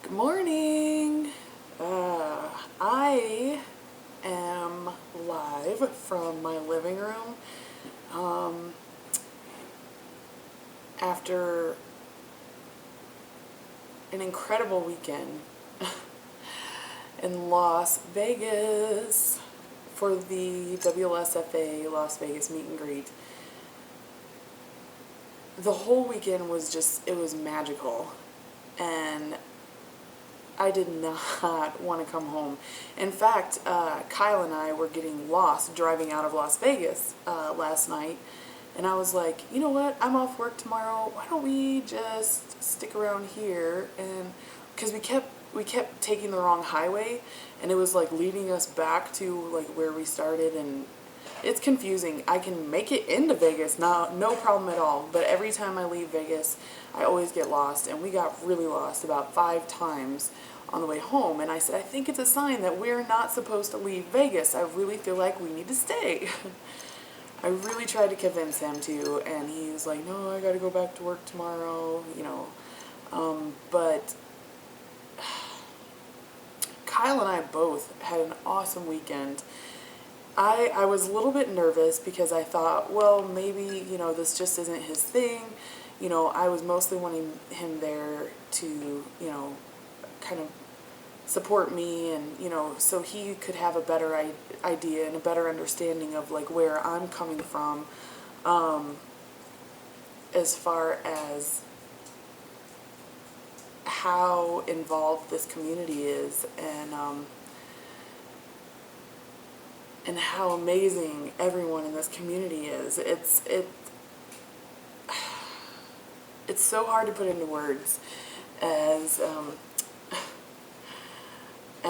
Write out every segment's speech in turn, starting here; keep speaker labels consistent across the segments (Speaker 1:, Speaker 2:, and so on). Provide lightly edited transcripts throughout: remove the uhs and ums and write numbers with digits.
Speaker 1: Good morning. I am live from my living room after an incredible weekend in Las Vegas for the WLSFA Las Vegas meet and greet. The whole weekend was it was magical, and I did not want to come home. In fact, Kyle and I were getting lost driving out of Las Vegas last night, and I was like, you know what, I'm off work tomorrow, why don't we just stick around here? And because we kept taking the wrong highway, and it was like leading us back to like where we started, and it's confusing. I can make it into Vegas, no problem at all, but every time I leave Vegas, I always get lost, and we got really lost about 5 times on the way home, and I said, I think it's a sign that we're not supposed to leave Vegas. I really feel like we need to stay. I really tried to convince him to, and he was like, no, I gotta go back to work tomorrow, but Kyle and I both had an awesome weekend. I was a little bit nervous because I thought, well, maybe, this just isn't his thing. I was mostly wanting him there to, kind of support me, and, so he could have a better idea and a better understanding of, like, where I'm coming from, as far as how involved this community is, and how amazing everyone in this community is. It's so hard to put into words, as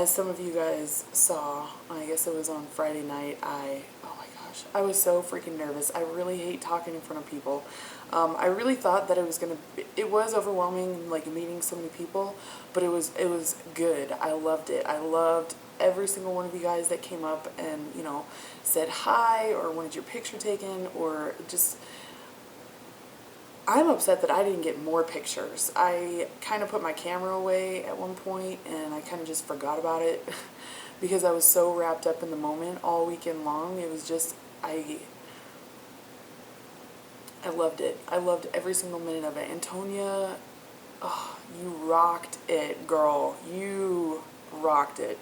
Speaker 1: some of you guys saw. I guess it was on Friday night. Oh my gosh, I was so freaking nervous. I really hate talking in front of people. I really thought that it was overwhelming, like meeting so many people, but it was good. I loved it. I loved every single one of you guys that came up and, said hi or wanted your picture taken, or just, I'm upset that I didn't get more pictures. I kind of put my camera away at one point, and I kind of just forgot about it because I was so wrapped up in the moment all weekend long. It was just, I loved it. I loved every single minute of it. Antonia, oh, you rocked it, girl. You rocked it.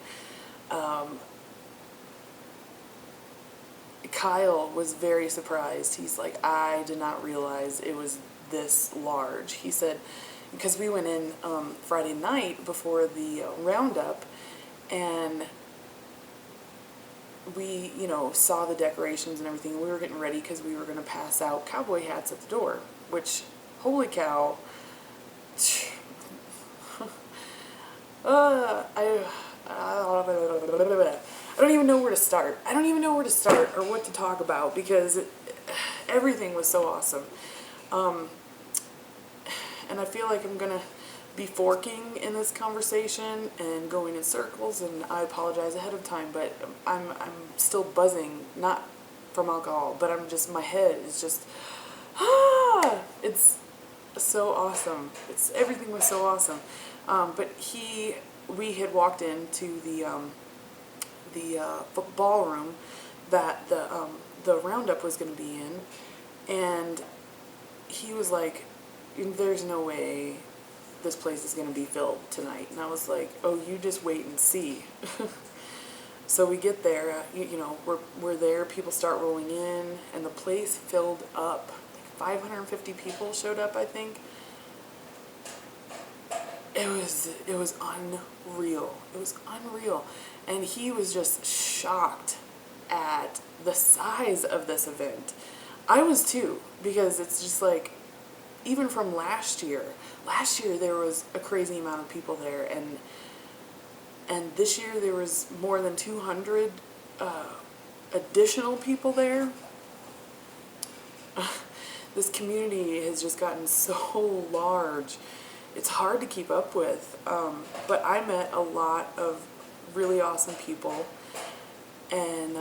Speaker 1: Kyle was very surprised. He's like, I did not realize it was this large. He said, because we went in Friday night before the roundup, and we, saw the decorations and everything. We were getting ready because we were going to pass out cowboy hats at the door, which, holy cow, I don't even know where to start. I don't even know where to start or what to talk about because everything was so awesome. And I feel like I'm going to be forking in this conversation and going in circles, and I apologize ahead of time, but I'm still buzzing, not from alcohol, but my head is just, it's so awesome. Everything was so awesome. But we had walked into the ballroom that the roundup was going to be in, and he was like, there's no way this place is going to be filled tonight. And I was like, oh, you just wait and see. So we get there, we're there, people start rolling in, and the place filled up. Like 550 people showed up, I think. It was unreal. It was unreal. And he was just shocked at the size of this event. I was too, because it's just like, even from last year there was a crazy amount of people there, and this year there was more than 200 additional people there. This community has just gotten so large. It's hard to keep up with, but I met a lot of really awesome people, and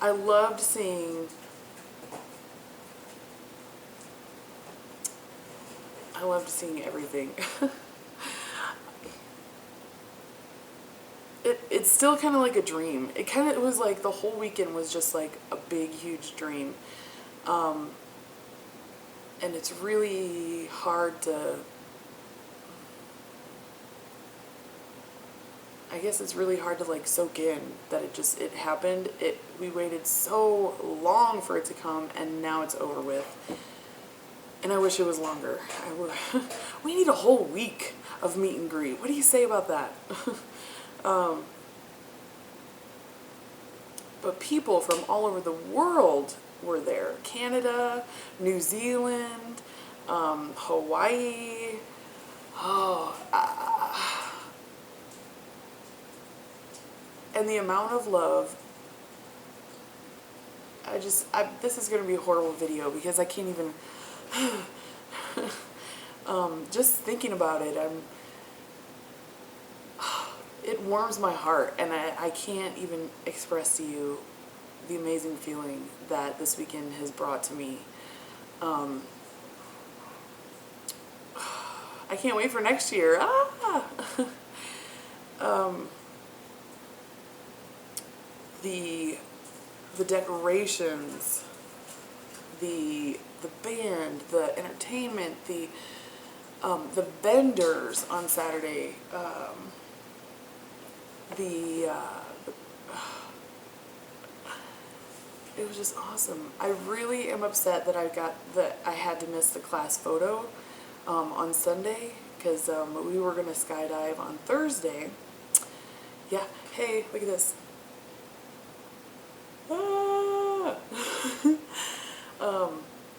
Speaker 1: I loved seeing I loved seeing everything. It's still kind of like a dream. It was like the whole weekend was just like a big, huge dream. And it's really hard to, I guess it's really hard to like soak in that it happened. We waited so long for it to come, and now it's over with. And I wish it was longer. We need a whole week of meet and greet. What do you say about that? But people from all over the world were there. Canada, New Zealand, Hawaii. Oh, and the amount of love. This is going to be a horrible video because I can't even, just thinking about it, it warms my heart, and I can't even express to you the amazing feeling that this weekend has brought to me. I can't wait for next year. The decorations, the band, the entertainment, the vendors on Saturday, it was just awesome. I really am upset that I had to miss the class photo on Sunday, because we were gonna skydive on Thursday. Yeah, hey, look at this. Ah.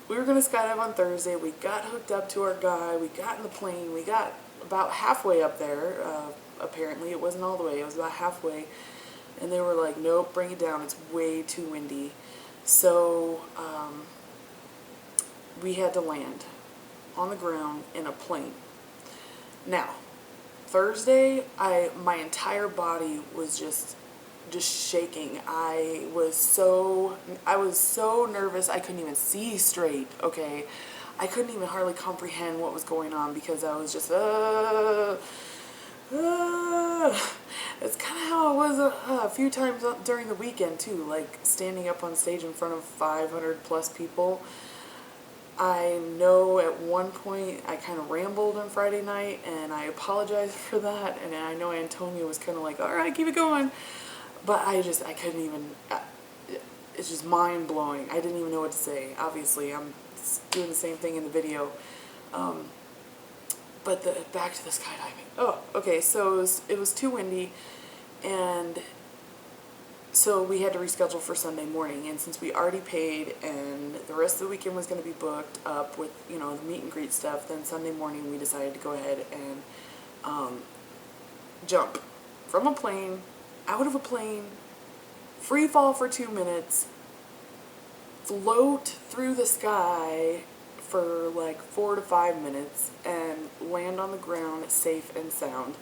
Speaker 1: We were gonna skydive on Thursday. We got hooked up to our guy. We got in the plane. We got about halfway up there. Apparently, it wasn't all the way. It was about halfway, and they were like, "Nope, bring it down. It's way too windy." So we had to land on the ground in a plane. Now, Thursday, my entire body was just shaking. I was so nervous I couldn't even see straight, okay? I couldn't even hardly comprehend what was going on because I was just it's kind of how it was a few times during the weekend too, like standing up on stage in front of 500 plus people. I know at one point I kind of rambled on Friday night, and I apologize for that, and I know Antonio was kind of like, all right, keep it going. But I couldn't even, it's just mind-blowing. I didn't even know what to say. Obviously, I'm doing the same thing in the video. But back to the skydiving. Oh, okay, so it was too windy, and so we had to reschedule for Sunday morning. And since we already paid and the rest of the weekend was going to be booked up with, the meet and greet stuff, then Sunday morning we decided to go ahead and jump from a plane, out of a plane, free fall for 2 minutes, float through the sky for like 4 to 5 minutes, and land on the ground safe and sound.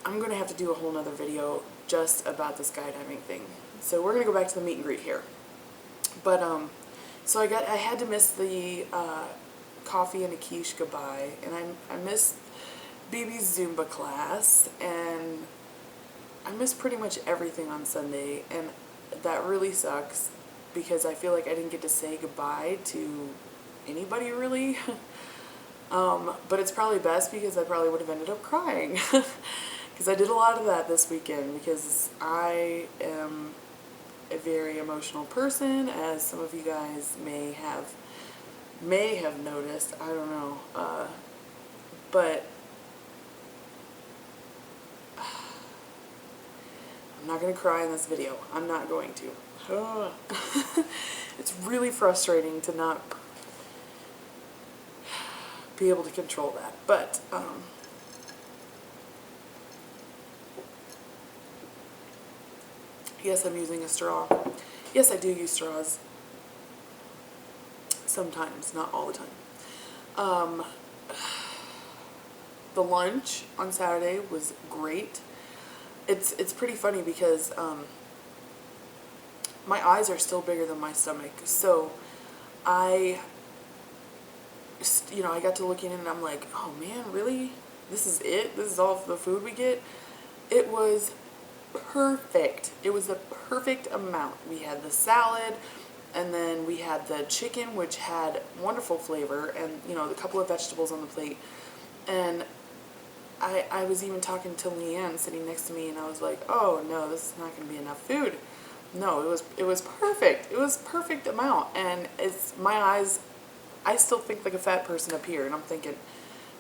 Speaker 1: I'm going to have to do a whole nother video just about the skydiving thing. So we're going to go back to the meet and greet here. But, so I had to miss the coffee and a quiche goodbye, and I missed BB's Zumba class, and I missed pretty much everything on Sunday, and that really sucks because I feel like I didn't get to say goodbye to anybody really. But it's probably best because I probably would have ended up crying because I did a lot of that this weekend, because I am a very emotional person, as some of you guys may have noticed. I don't know, but I'm not going to cry in this video. I'm not going to. It's really frustrating to not be able to control that. But, yes, I'm using a straw. Yes, I do use straws. Sometimes, not all the time. The lunch on Saturday was great. It's pretty funny because my eyes are still bigger than my stomach, so you know, I got to looking and I'm like, oh man, really? This is it? This is all the food we get? It was perfect. It was the perfect amount. We had the salad, and then we had the chicken, which had wonderful flavor, and, you know, a couple of vegetables on the plate. And I was even talking to Leanne sitting next to me, and I was like, oh no, this is not going to be enough food. No, it was perfect. It was perfect amount, and it's my eyes. I still think like a fat person up here, and I'm thinking,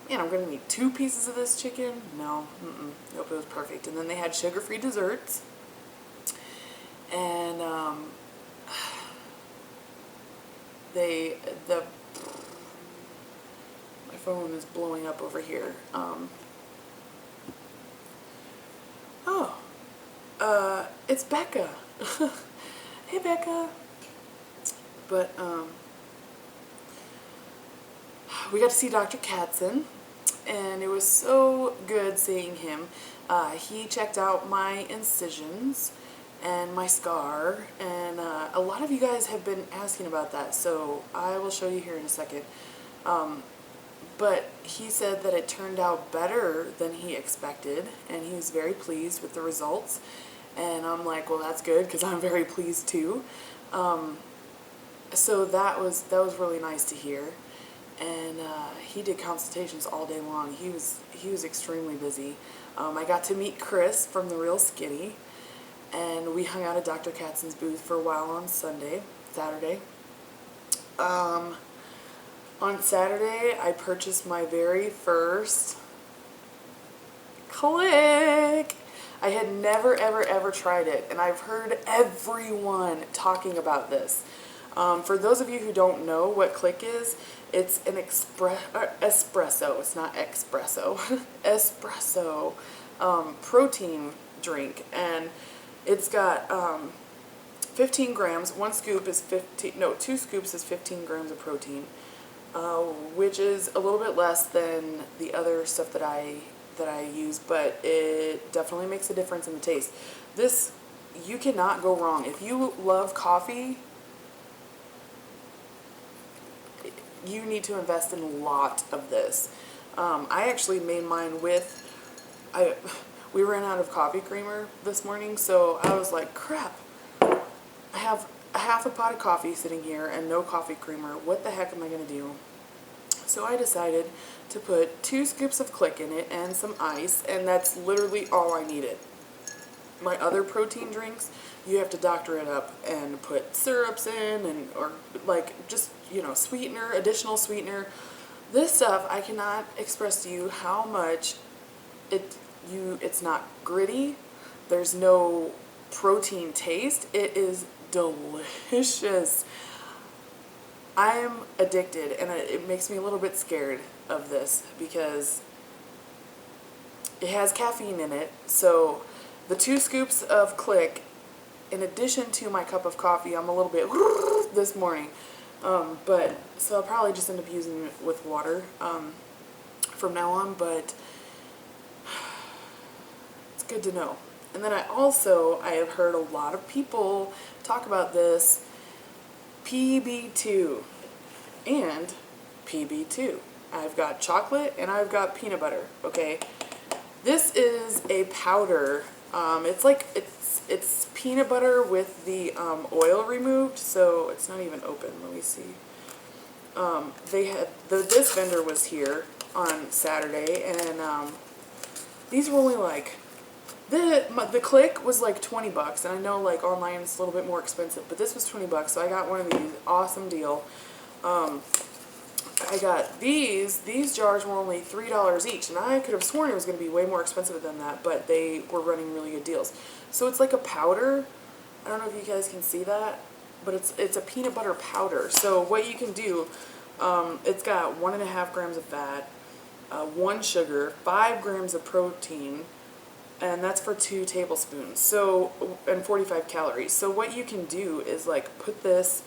Speaker 1: man, I'm going to need 2 pieces of this chicken. No, nope, it was perfect. And then they had sugar-free desserts, and my phone is blowing up over here. It's Becca. Hey, Becca. But, we got to see Dr. Katzen, and it was so good seeing him. He checked out my incisions and my scar, and a lot of you guys have been asking about that, so I will show you here in a second. But he said that it turned out better than he expected, and he was very pleased with the results. And I'm like, well, that's good, because I'm very pleased too. So that was really nice to hear. And he did consultations all day long. He was extremely busy. I got to meet Chris from The Real Skinny, and we hung out at Dr. Katzen's booth for a while on Saturday. On Saturday, I purchased my very first Click. I had never, ever, ever tried it, and I've heard everyone talking about this. For those of you who don't know what Click is, it's an espresso. It's not espresso. Espresso protein drink, and it's got 15 grams. 2 scoops is 15 grams of protein, which is a little bit less than the other stuff that I use, but it definitely makes a difference in the taste. This, you cannot go wrong. If you love coffee, you need to invest in a lot of this. I actually made mine with, we ran out of coffee creamer this morning, so I was like, crap, I have a half a pot of coffee sitting here and no coffee creamer. What the heck am I going to do? So I decided to put 2 scoops of Click in it and some ice, and that's literally all I needed. My other protein drinks, you have to doctor it up and put syrups in, or like just, you know, sweetener, additional sweetener. This stuff, I cannot express to you how much it's not gritty. There's no protein taste. It is delicious. I'm addicted, and it makes me a little bit scared of this because it has caffeine in it. So the 2 scoops of Click, in addition to my cup of coffee, I'm a little bit this morning. But so I'll probably just end up using it with water from now on, but it's good to know. And then I have heard a lot of people talk about this PB2 and PB2. I've got chocolate and I've got peanut butter, okay? This is a powder. It's peanut butter with the oil removed, so it's not even open. Let me see. This vendor was here on Saturday, and these were only like, the Click was like 20 bucks, and I know like online it's a little bit more expensive, but this was 20 bucks, so I got one of these. Awesome deal. I got these jars were only $3 each, and I could have sworn it was going to be way more expensive than that, but they were running really good deals. So it's like a powder. I don't know if you guys can see that, but it's a peanut butter powder. So what you can do, it's got 1.5 grams of fat, 1 sugar, 5 grams of protein, and that's for 2 tablespoons. So, and 45 calories. So what you can do is like put this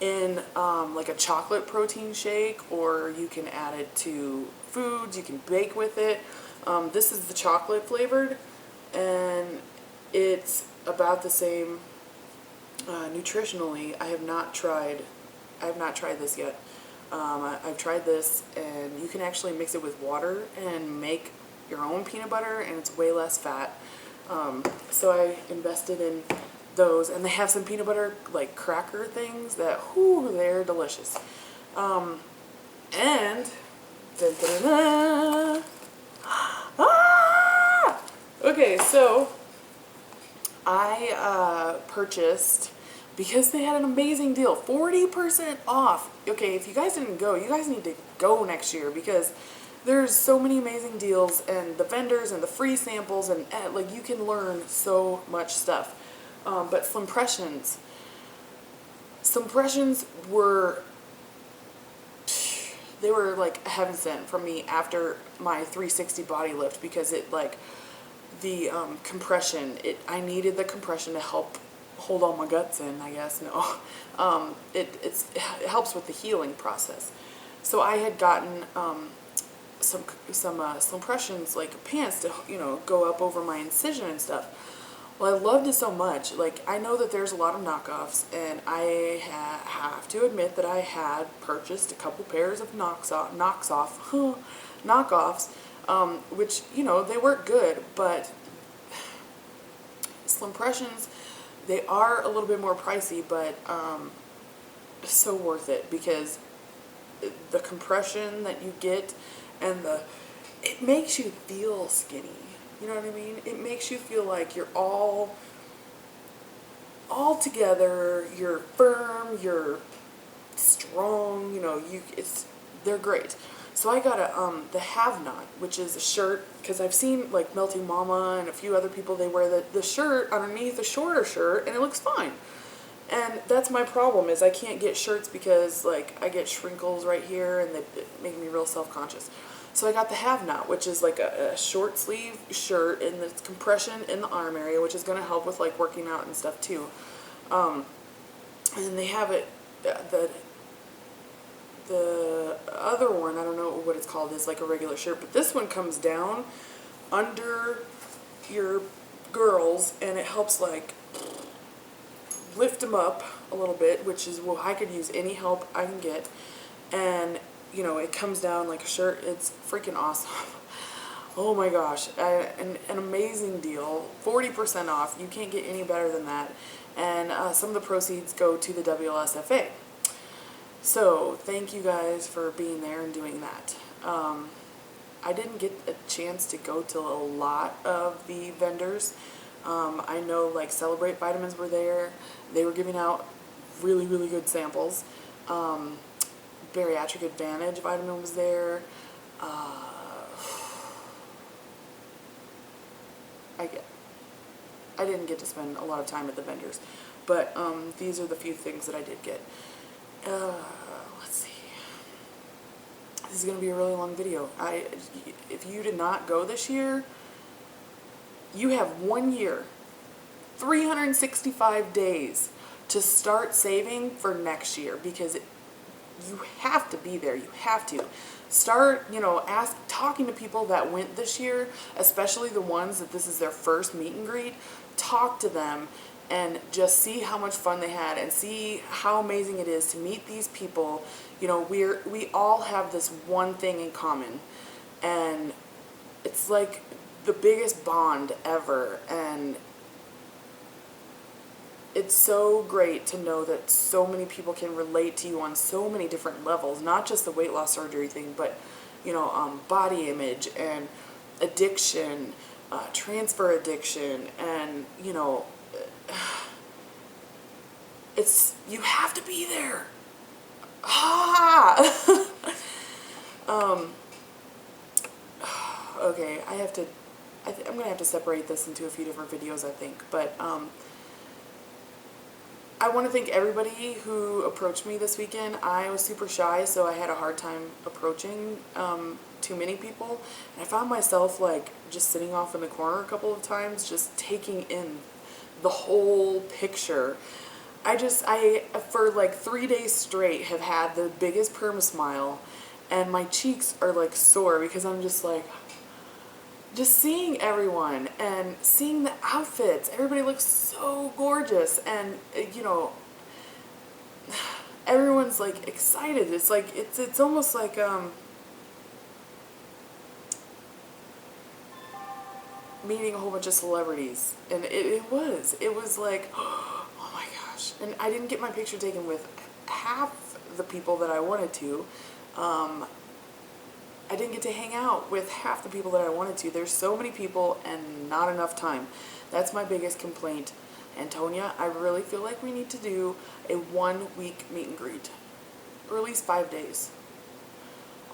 Speaker 1: in like a chocolate protein shake, or you can add it to foods. You can bake with it. This is the chocolate flavored, and it's about the same nutritionally. I have not tried this yet. I've tried this, and you can actually mix it with water and make your own peanut butter, and it's way less fat. So I invested in those, and they have some peanut butter like cracker things that, whoo, they're delicious. And dun, dun, dun, dun. Ah! Okay, so I purchased, because they had an amazing deal, 40% off. Okay, if you guys didn't go, you guys need to go next year, because there's so many amazing deals, and the vendors and the free samples, and like you can learn so much stuff. But Slimpressions were, they were like heaven sent for me after my 360 body lift, because it like the compression, I needed the compression to help hold all my guts in, I guess. No, it helps with the healing process. So I had gotten some Slimpressions like pants to, you know, go up over my incision and stuff. Well, I loved it so much. Like, I know that there's a lot of knockoffs, and I have to admit that I had purchased a couple pairs of knockoffs, which, you know, they work good, but Slimpressions, they are a little bit more pricey, but so worth it, because the compression that you get, and it makes you feel skinny. You know what I mean? It makes you feel like you're all together, you're firm, you're strong, you know, they're great. So I got the Have Not, which is a shirt, because I've seen like Melting Mama and a few other people, they wear the shirt underneath a shorter shirt, and it looks fine. And that's my problem, is I can't get shirts because like I get shrinkles right here, and they make me real self-conscious. So I got the Have Not, which is like a short sleeve shirt, and it's compression in the arm area, which is going to help with like working out and stuff too. And they have it, the other one, I don't know what it's called, is like a regular shirt, but this one comes down under your girls, and it helps like lift them up a little bit, which is, well, I could use any help I can get. And you know, it comes down like a shirt. It's freaking awesome. Oh my gosh, an amazing deal. 40% off. You can't get any better than that. And some of the proceeds go to the WLSFA. So thank you guys for being there and doing that. I didn't get a chance to go to a lot of the vendors. I know like Celebrate Vitamins were there. They were giving out really, really good samples. Bariatric Advantage vitamin was there. I didn't get to spend a lot of time at the vendors, but these are the few things that I did get. Let's see. This is going to be a really long video. If you did not go this year, you have 1 year, 365 days to start saving for next year, because you have to be there. You have to start, you know, talking to people that went this year, especially the ones that this is their first meet and greet. Talk to them and just see how much fun they had, and see how amazing it is to meet these people. You know, we all have this one thing in common, and it's like the biggest bond ever. And it's so great to know that so many people can relate to you on so many different levels, not just the weight loss surgery thing, but, you know, body image and addiction, transfer addiction, and, you know, you have to be there. Okay, I'm gonna have to separate this into a few different videos, I think, but, I want to thank everybody who approached me this weekend. I was super shy, so I had a hard time approaching too many people. And I found myself like just sitting off in the corner a couple of times, just taking in the whole picture. I for like 3 days straight have had the biggest perma smile, and my cheeks are like sore, because I'm just like, just seeing everyone and seeing the outfits. Everybody looks so gorgeous, and you know, everyone's like excited. It's like, it's almost like, meeting a whole bunch of celebrities. And it was like, oh my gosh. And I didn't get my picture taken with half the people that I wanted to. I didn't get to hang out with half the people that I wanted to. There's so many people and not enough time. That's my biggest complaint. Antonia, I really feel like we need to do a 1-week meet and greet. Or at least 5 days.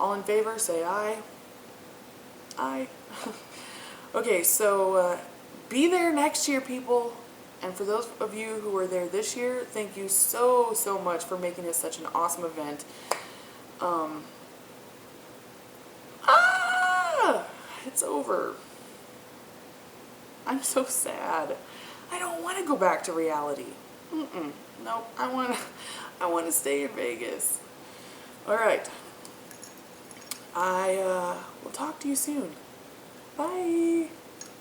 Speaker 1: All in favor, say aye. Aye. Okay, so be there next year, people. And for those of you who were there this year, thank you so much for making this such an awesome event. It's over. I'm so sad. I don't want to go back to reality. Nope. I want to stay in Vegas. All right. I will talk to you soon. Bye.